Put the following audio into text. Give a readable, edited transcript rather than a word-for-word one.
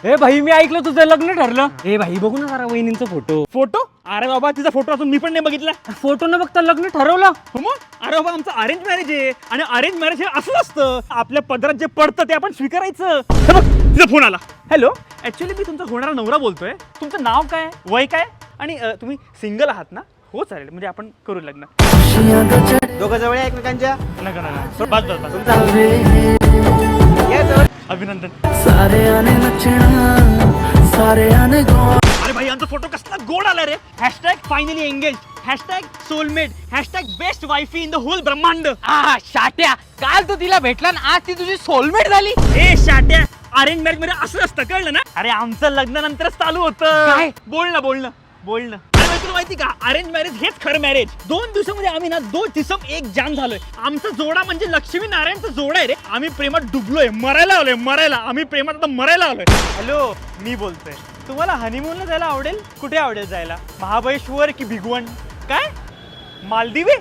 ए भाई मी ऐकलं तुझं लग्न ठरलं. ए भाई बघू ना जरा वहिनींचा फोटो. फोटो? अरे बाबा तिचा फोटो असून मी पण नाही बघितला. फोटो न बघता लग्न ठरवलं. हो मग? अरे बाबा आमचं अरेंज मॅरेज आहे आणि अरेंज मॅरेज हे असं असतं, आपल्या पदरात जे पडतं ते आपण स्वीकारायचं. हे बघ तिचा फोन आला. हॅलो, ऍक्च्युली मी तुमचा होणारा नवरा बोलतोय. तुमचं नाव काय, वय काय आणि तुम्ही सिंगल आहात ना? हो चालेल, म्हणजे आपण करू लग्न. दोघं जवळ आहे एकमेकांच्या. नका नका बस बस बस. या जवळ. अभिनंदन. अरे भाई आमचा फोटो कसला गोड आला रे. Hashtag finally engage, hashtag soulmate, hashtag best wifey in the whole ब्रह्मांड. शाट्या, काल तू तिला भेटला आणि आज ती तुझी सोलमेट झाली. ए शाट्या, अरेंज मॅरेज मध्ये असं असतं, कळलं ना? अरे आमचं लग्नानंतरच चालू होतं. काय? बोलणं बोलणं बोलणं. अरे तुला माहिती का, अरेंज मॅरेज हेच खरं मॅरेज. 2 दिवसामध्ये आम्ही ना 2 जिसम एक जान झालोय. आमचा जोडा म्हणजे लक्ष्मी नारायणचा जोडा आहे रे. आम्ही प्रेमात डुबलोय, मरायला आलोय, मरायला. आम्ही प्रेमात आता मरायला आलोय. हॅलो, मी बोलतोय. तुम्हाला हनीमूनला जायला आवडेल? कुठे आवडेल जायला? महाबळेश्वर की भिगवण? काय मालदिवे?